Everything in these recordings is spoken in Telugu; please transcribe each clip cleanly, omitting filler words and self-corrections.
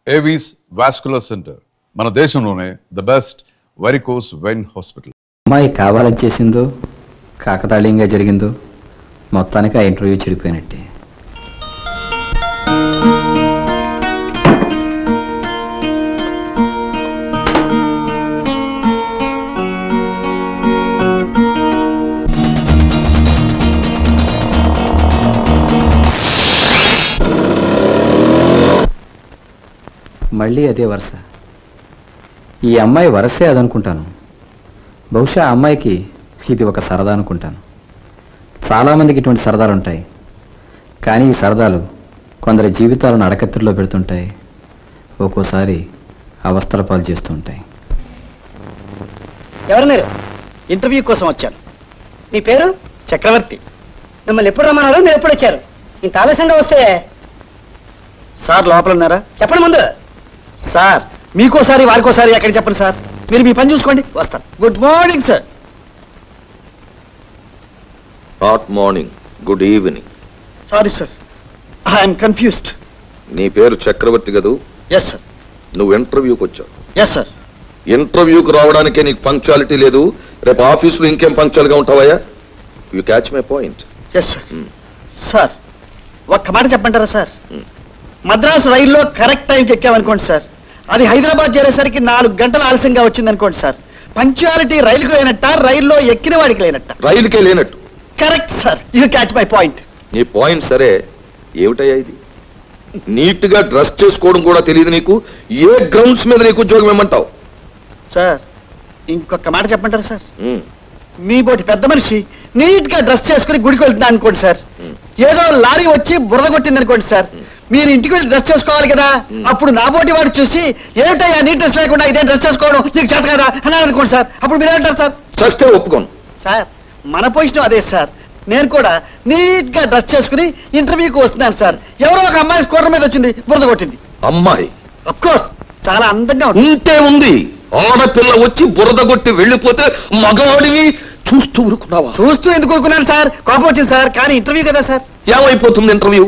ఏవీస్ వాస్కులర్ సెంటర్ మన దేశంలోనే the best varicose vein hospital. అమ్మాయి కావాలని చేసిందో కాకతాళీయంగా జరిగిందో మొత్తానికి ఆ ఇంటర్వ్యూ చెడిపోయినట్టే. మళ్ళీ అదే వరుస. ఈ అమ్మాయి వరసే అదనుకుంటాను. బహుశా ఆ అమ్మాయికి ఇది ఒక సరదా అనుకుంటాను. చాలామందికి ఇటువంటి సరదాలు ఉంటాయి, కానీ ఈ సరదాలు కొందరి జీవితాలను అడకత్తిలో పెడుతుంటాయి, ఒక్కోసారి అవస్థల పాలు చేస్తూ ఉంటాయి. ఎవరు మీరు? ఇంటర్వ్యూ కోసం వచ్చాను. మీ పేరు? చక్రవర్తి. మిమ్మల్ని ఎప్పుడు రమ్మన్నారు? మీరు ఎప్పుడు వచ్చారు? ఇంత ఆలస్యంగా వస్తే సార్ లోపల ఉన్నారా? చెప్పండి ముందు. సార్ మీకోసారి వారికోసారి ఎక్కడ చెప్పండి సార్. మీరు మీ పని చూసుకోండి, వస్తాను. Good morning sir. Not morning, good evening. Sorry sir, I'm confused. నీ పేరు చక్రవర్తి కదూ? Yes sir. నువ్వు ఇంటర్వ్యూకి వచ్చావు. Yes sir. ఇంటర్వ్యూకి రావడానికే నీకు పంక్చువాలిటీ లేదు. రేపు ఆఫీసులో ఇంకేం పంక్చువల్గా ఉంటావయ్యా? You catch my point. Yes sir. Sir ఒక్క మాట చెప్పంటారా సార్? మద్రాసు రైల్లో కరెక్ట్ టైంకి ఎక్కామనుకోండి సార్, అది హైదరాబాద్ చేరేసరికి 4 గంటలు ఆలస్యంగా వచ్చింది అనుకోండి సార్. పంక్చువాలిటీ రైలుకు లేనట్ట, రైల్లో ఎక్కిన వాడికి లేనట్ట? రైలుకే లేనట్టు. Correct sir, you catch my point. నీ పాయింట్ సరే, ఏమిటయ్యా ఇది? నీట్ గా డ్రెస్ చేసుకోవడం కూడా తెలియదు నీకు. ఏ గ్రౌండ్స్ మీద నీకు ఉద్యోగం ఏమంటావు? సార్ ఇంకొక మాట చెప్పంటారా సార్? మీ బోటి పెద్ద మనిషి నీట్ గా డ్రెస్ చేసుకుని గుడికి వెళ్తున్నా అనుకోండి సార్, ఏదో లారీ వచ్చి బురద కొట్టింది అనుకోండి సార్, మీరు ఇంటికి వెళ్ళి డ్రెస్ చేసుకోవాలి కదా. అప్పుడు నా బోటి వాడు చూసి ఏమిటయ్యా నీట్ డ్రెస్ లేకుండా ఇదే డ్రెస్ చేసుకోవడం నీకు చేత కదా అని అనుకోండి సార్, అప్పుడు మీరు ఏమంటారు సార్? చస్తే ఒప్పుకోను సార్. మన పొజిషన్ అదే సార్. నేను కూడా నీట్ గా డ్రెస్ చేసుకుని ఇంటర్వ్యూకి వస్తున్నాను సార్. ఎవరో ఒక అమ్మాయి స్కూటర్ మీద వచ్చింది, బురద కొట్టింది. అమ్మాయి అఫ్ కోర్స్ చాలా అందంగా ఉంటే ఉంది. ఆడపిల్ల వచ్చి బురద కొట్టి వెళ్ళిపోతే మగవాడిని చూస్తూ ఊరుకున్నావా? చూస్తూ ఎందుకు ఊరుకున్నాను సార్? కోపం వచ్చింది సార్, కానీ ఇంటర్వ్యూ కదా సార్. ఏమైపోతుంది ఇంటర్వ్యూ?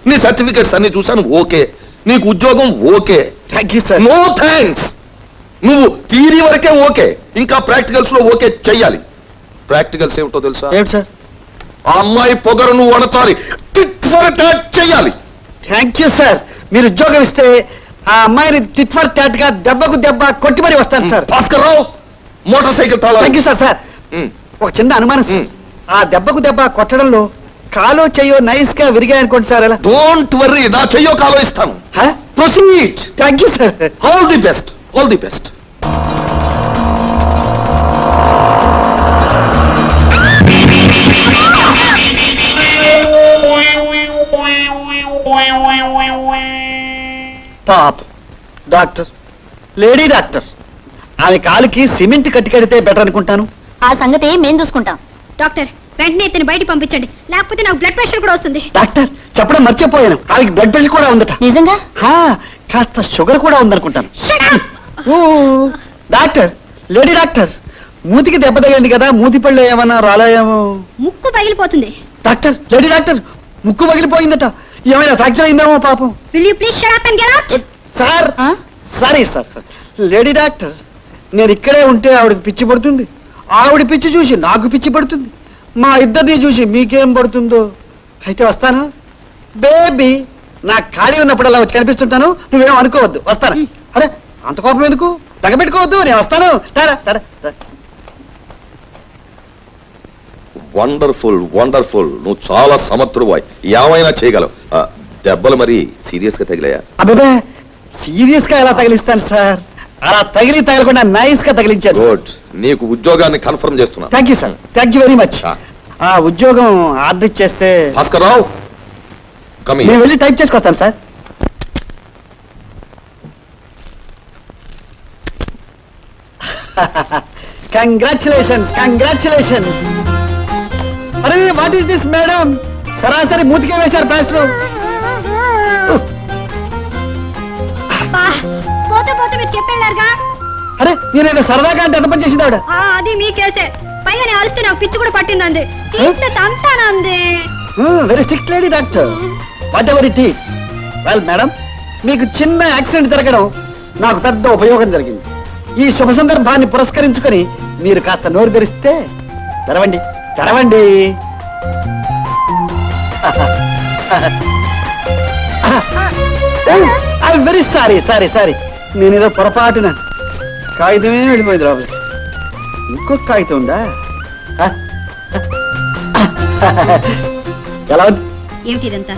నీ సర్టిఫికెట్స్ అన్ని చూసాను, ఓకే. నీకు ఉద్యోగం okay. Thank you sir. No thanks. నువ్వు థియరీ వరకే ఓకే, ఇంకా ప్రాక్టికల్స్ లో ఓకే చెయ్యాలి. ప్రాక్టికల్స్ ఏమిటో తెలుసా? ఏమిటి సార్? ఆ అమ్మాయి పొగరు నువ్వు అనతాలి, టిట్ ఫర్ టాట్ చెయ్యాలి. Thank you sir. మీరు ఉద్యోగం ఇస్తే ఆ అమ్మాయిని టిట్ ఫర్ టాట్ గా దెబ్బకు దెబ్బ కొట్టి మరీ వస్తాను sir. Bhaskar Rao, motor cycle తాళాలు. Thank you sir. సార్ ఒక చిన్న అనుమానం సార్. ఆ దెబ్బకు దెబ్బ కొట్టడంలో కాలో చెయ్యో నైస్ గా విరిగాయనుకోండి సార్. ఎలా? డోంట్ వర్రీ, నా చెయ్యో కాలో ఇస్తాను. Proceed. Thank you sir. All the best, all the best. Pop doctor, lady doctor, ఆమె కాలుకి సిమెంట్ కట్టి కడితే బెటర్ అనుకుంటాను. ఆ సంగతి మేం చూసుకుంటాం. డాక్టర్ వెంటనే ఇతని బయట పంపించండి, లేకపోతే నాకు బ్లడ్ ప్రెషర్ కూడా వస్తుంది. డాక్టర్ చెప్పడం మర్చిపోయాను, ఆమెకి బ్లడ్ ప్రెషర్ కూడా ఉందట. నిజంగా? కాస్త షుగర్ కూడా ఉందనుకుంటాను. ఓ డాక్టర్, లేడీ డాక్టర్, మూతికి దెబ్బ తగిలింది కదా, మూతి పళ్ళు ఏమన్నా రాలేమో? ముక్కు పగిలిపోతుంది. డాక్టర్, లేడీ డాక్టర్, ముక్కు పగిలిపోయిందట. ఏమైనా ఫ్రాక్చర్ అయిందేమో పాపం. Will you please shut up and get out? Sir sorry sir. Lady doctor, నేను ఇక్కడే ఉంటే ఆవిడకి పిచ్చి పడుతుంది, ఆవిడ పిచ్చి చూసి నాకు పిచ్చి పడుతుంది, మా ఇద్దరిని చూసి మీకేం పడుతుందో. అయితే వస్తాను బేబీ. నాకు ఖాళీ ఉన్నప్పుడల్లా వచ్చి కనిపిస్తుంటాను, నువ్వేం అనుకోవద్దు. వస్తాను. అరే అంత కోపం ఎందుకు? తగబెట్టుకోవద్దు, నేను వస్తాను. Wonderful, wonderful. నువ్వు చాలా సమర్థుడు, ఏమైనా చేయగలవు. దెబ్బలు మరి సీరియస్ గా తగిలాయా? అబ్బాబే సీరియస్ గా ఎలా తగిలిస్తాను సార్? అలా తగలకుండా నైస్ గా తగిలించారు. గుడ్. నీకు ఉద్యోగాన్ని కన్ఫర్మ్ చేస్తున్నా. Thank you sir. Thank you very much. ఆ ఉద్యోగం ఆర్డర్ ఇచ్చేస్తే. భాస్కర్ రావు, నేను వెళ్ళి టైప్ చేసుకొస్తాను సార్. Congratulations, congratulations. అరే వాట్ ఈస్ దిస్ మేడం? సరాసరి మూతికే వేశారు ప్లాస్టర్. పోతే పోతే మీరు చెప్పేళ్ళారుగా. అరే నేను సరదాగా అంటే ఎంత పని చేసింది ఆవిడ? అది మీ కేసే. పైగా నేను అరిస్తే నాకు పిచ్చి కూడా పట్టిందండి. తీస్తే తంతానంది. Very strict lady doctor. Whatever it is. Well madam, మీకు చిన్న యాక్సిడెంట్ జరగడం నాకు పెద్ద ఉపయోగం జరిగింది. ఈ శుభ సందర్భాన్ని పురస్కరించుకొని మీరు కాస్త నోరు తెరిస్తే తెరవండి, తెరవండి. I very sorry sorry sorry, నేనేదో పొరపాటున కాగితమే వెళ్ళిపోయింది లోపలికి. ఇంకొక కాగితం ఉందా? ఎలా ఉంది? ఏమిటి ఇదంతా?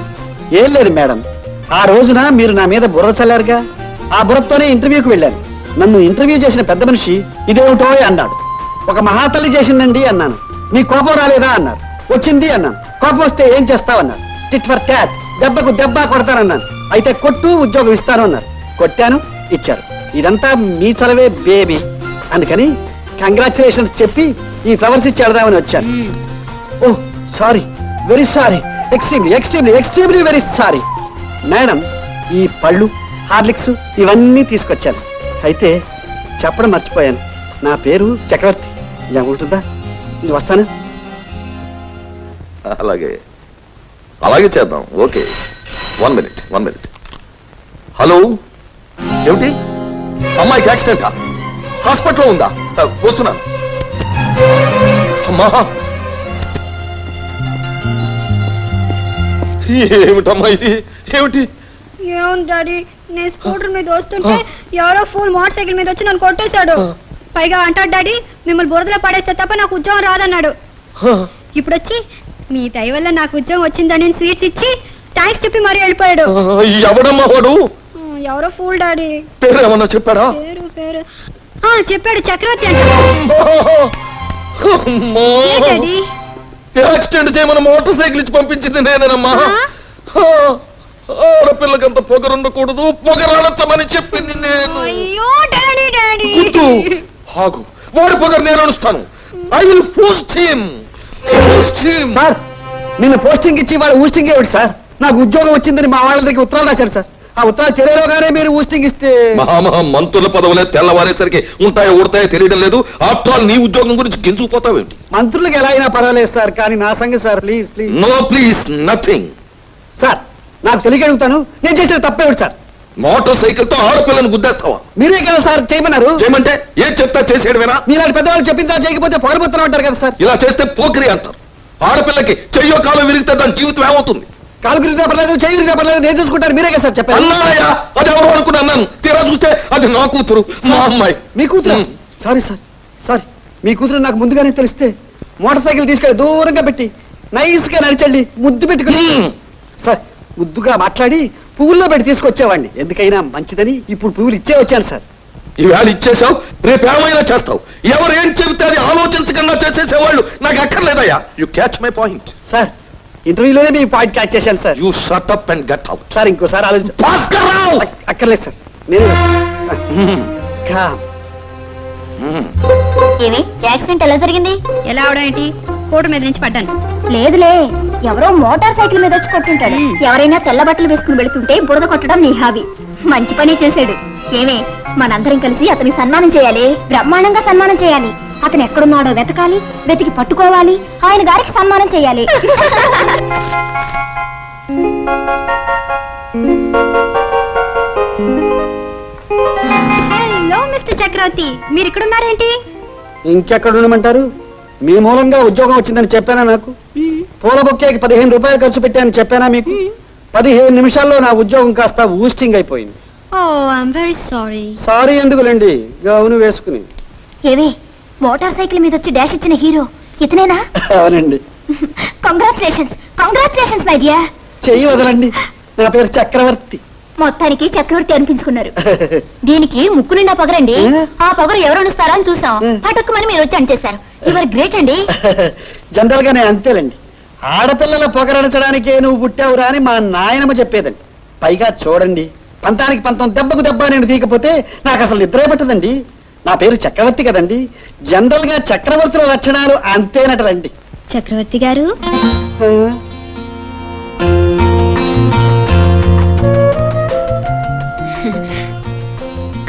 ఏం లేదు మేడం, ఆ రోజున మీరు నా మీద బుర్ర చల్లారుగా, ఆ బుర్రతోనే ఇంటర్వ్యూకి వెళ్ళాను. నన్ను ఇంటర్వ్యూ చేసిన పెద్ద మనిషి ఇదేమిటో అన్నాడు. ఒక మహాతల్లి చేసిందండి అన్నాను. మీ కోపం రాలేదా అన్నారు. వచ్చింది అన్నాను. కోపం వస్తే ఏం చేస్తావన్నారు. టిట్ ఫర్ ట్యాట్, దెబ్బకు దెబ్బ కొడతానన్నాను. అయితే కొట్టు, ఉద్యోగం ఇస్తాను అన్నారు. కొట్టాను, ఇచ్చారు. ఇదంతా మీ చలవే బేబీ. అందుకని కంగ్రాచులేషన్స్ చెప్పి ఈ ఫ్లవర్స్ ఇచ్చి వెళదామని వచ్చాను. Oh sorry, very sorry, extremely extremely extremely very sorry madam. ఈ పళ్ళు, హార్లిక్స్ ఇవన్నీ తీసుకొచ్చాను. అయితే చెప్పడం మర్చిపోయాను, నా పేరు చక్రవర్తి. ఏముంటుందా? ఇది వస్తాను. అలాగే అలాగే చేద్దాం. Okay, 1 minute. హలో, ఏమిటి? అమ్మాయికి యాక్సిడెంటా? హాస్పిటల్లో ఉందా? వస్తున్నాను. అమ్మా, ఏమిటమ్మా ఇది? ఏమిటి? ఏముంది డాడీ, నేను స్కూటర్ మీద వస్తుంటే ఎవరో ఫుల్ మోటార్ సైకిల్ మీద వచ్చి నన్ను కొట్టేశాడు. పైగా అంటాడు డాడీ, మిమ్మల్ని బురదలో పడేస్తే తప్ప నాకు ఉద్యోగం రాదన్నాడు. ఇప్పుడు వచ్చి మీ దయ వల్ల నాకు ఉద్యోగం వచ్చిందని స్వీట్స్ ఇచ్చి థ్యాంక్స్ చెప్పి మరీ వెళ్ళిపోయాడు. ఎవడమ్మా వాడు? ఎవరో ఫూల్ డాడీ. పేరు ఏమన్నా చెప్పారా? పేరు చెప్పాడు, చక్రవర్తి అంట. డాడీ యాక్సిడెంట్ చేయమని మోటార్ సైకిల్ ఇచ్చి పంపించింది నేనేనమ్మా. ఆడపిల్లకంత పొగరుండకూడదు, పొగరడతామని చెప్పింది నేను. అయ్యో డాడీ డాడీ. గుర్తు ఆగు, వాడి పొగరు నేను అడుస్తాను. I will post him. Sir, నిన్న పోస్టింగ్ ఇచ్చి వాడు ఊస్టింగ్ ఏమిటి సార్? నాకు ఉద్యోగం వచ్చిందని మా వాళ్ళ దగ్గర ఉత్తరాలు రాశారు సార్. ఆ ఉత్తరాలు చెరేలోగానే మీరు ఊస్టింగ్ ఇస్తే మహామహా మంత్రుల పదవులే తెల్లవారేసరికి ఉంటాయో ఊడతాయో తెలియడం లేదు. ఆఫ్టర్ ఆల్ నీ ఉద్యోగం గురించి గింజుకుపోతావేంటి? మంత్రులకు ఎలా అయినా పర్వాలేదు సార్, కానీ నా సంగతి sir, please please. No please nothing. Sir, నాకు తెలియక అడుగుతాను, నేను చేసిన తప్పేమిటి సార్? మోటార్ సైకిల్ తో ఆడపిల్లను గుద్దేస్తావా? మీరే కదా సార్ చేయమన్నారు. చేయమంటే ఏం చెప్తా చేసేయడమేనా? మీలాంటి పెద్దవాళ్ళు చెప్పిందా చేయకపోతే పొగరబోతున్నా ఉంటారు కదా సార్. ఇలా చేస్తే పోకిరి అంటారు. ఆడపిల్లకి చెయ్యో కాలం విరిగితే దాని జీవితం ఏమవుతుంది? కాలు గురిగా పర్లేదు, చేయి గురిగా పర్లేదు, నేను చూసుకుంటాను. మీరే కదా సార్ చెప్పారు. అన్నానయ్యా, అది ఎవరు అనుకుని అన్నాను. తీరా చూస్తే అది నా కూతురు, మా అమ్మాయి. మీ కూతురు? Sorry sir, sorry. మీ కూతురు నాకు ముందుగానే తెలిస్తే మోటార్ సైకిల్ తీసుకెళ్ళి దూరంగా పెట్టి నైస్ గా నడిచండి ముద్దు పెట్టుకుని సార్, ముద్దుగా మాట్లాడి పువ్వుల్లో పెట్టి తీసుకొచ్చేవాడిని. ఎందుకైనా మంచిదని ఇప్పుడు పువ్వులు ఇచ్చే వచ్చాను సార్. ఈవేళ ఇచ్చేసావు, రేపేమైనా చేస్తావు. ఎవరు ఏం చెబితే అది ఆలోచించకుండా చేసేసేవాళ్ళు నాకు అక్కర్లేదయ్యా. You catch my point. Sir, ఇంటర్వ్యూలోనే మీ పాయింట్ క్యాచ్ చేశాను sir. You shut up and get out. Sir, ఇంకోసారి ఆలోచించ. భాస్కర్ రావు, అక్కర్లేదు సార్, నేను ఏమి యాక్సిడెంట్ ఎలా జరిగింది? ఎలా అవడం ఏంటి? స్కూటర్ మీద నుంచి పడ్డాను. లేదులే, ఎవరో మోటార్ సైకిల్ మీద వచ్చి కొట్టుంటాడు. ఎవరైనా తెల్ల బట్టలు వేసుకుని వెళుతుంటే బురద కొట్టడం నీ హాబీ. మంచి పని చేశాడు. ఏమే, మనందరం కలిసి అతనికి సన్మానం చేయాలి. బ్రహ్మాండంగా సన్మానం చేయాలి. అతను ఎక్కడున్నాడో వెతకాలి, వెతికి పట్టుకోవాలి, ఆయన గారికి సన్మానం చేయాలి. హలో మిస్టర్ చక్రవర్తి, మీరు ఇక్కడ ఉన్నారేంటి? ఇంకెక్కడ ఉండమంటారు? మీ మూలంగా ఉద్యోగం వచ్చిందని చెప్పానా? నాకు పూల బొక్కేకి 15 రూపాయలు ఖర్చు పెట్టానని చెప్పానా మీకు? 15 నిమిషాల్లో నా ఉద్యోగం కాస్త ఊస్టింగ్ అయిపోయింది. ఓ ఐఎమ్ వెరీ సారీ. సారీ ఎందుకులేండి, గౌను వేసుకుని. ఏవి, మోటార్ సైకిల్ మీద వచ్చి డాష్ ఇచ్చిన హీరో ఇతనేనా? అవునండి. Congratulations my dear. చెయ్యి వదలండి, నా పేరు చక్రవర్తి. మొత్తానికి చక్రవర్తి అనిపించుకున్నారు. దీనికి ముక్కు నిండా పొగరండి. ఆ పొగరు ఎవరు అనిస్తారా అని చూసాం. పటుక్కుమని మీరు వచ్చి అంచేశారు. యువర్ గ్రేట్ అండి. జనరల్ గా నేను అంతేలండి. ఆడపిల్లల పొగరణించడానికే నువ్వు పుట్టావురా అని మా నాయనమ్మ చెప్పేదండి. పైగా చూడండి, పంతానికి పంతం, దెబ్బకు దెబ్బ నేను తీయకపోతే నాకు అసలు నిద్రే పట్టదండి. నా పేరు చక్రవర్తి కదండి. జనరల్ గా చక్రవర్తుల లక్షణాలు అంతేనటండి. చక్రవర్తి గారు,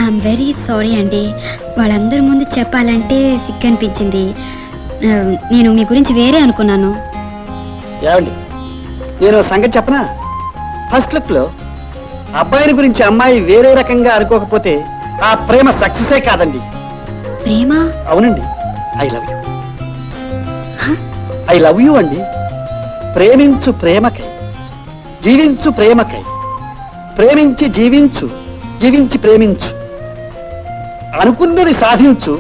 ఐఎమ్ వెరీ సారీ అండి. వాళ్ళందరి ముందు చెప్పాలంటే సిగ్గు అనిపించింది. నేను మీ గురించి వేరే అబ్బాయిని గురించి అమ్మాయి వేరే రకంగా అనుకోకపోతే ఆ ప్రేమ సక్సెసే కాదండి. ప్రేమ అవునండి, I love you. I love you అండి. ప్రేమించు ప్రేమకై, జీవించు ప్రేమకై, ప్రేమించి జీవించు, జీవించి ప్రేమించు, అనుకున్నది సాధించు,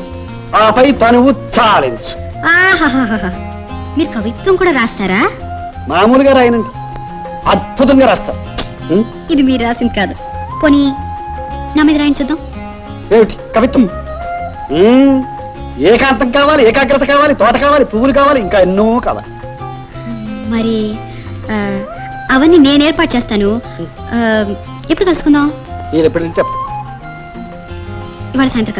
ఆపై తనువు చాలించు. ఆహాహాహా. మీరు కవిత్వం కూడా రాస్తారా? మామూలుగా రాయనండి, అద్భుతంగా రాస్తారు. ఉం? ఇది మీరు రాసింది కాదు. పోనీ నా మీద రాయించుద్దాం. ఏమిటి కవిత్వం? ఏకాంతం కావాలి, ఏకాగ్రత కావాలి, తోట కావాలి, పువ్వులు కావాలి, ఇంకా ఎన్నో కావాలి. మరి అవన్నీ నేను ఏర్పాటు చేస్తాను. ఎప్పుడు కలుసుకుందాం? నేను ఎప్పుడంటే ఇవాళ సాయంత్రం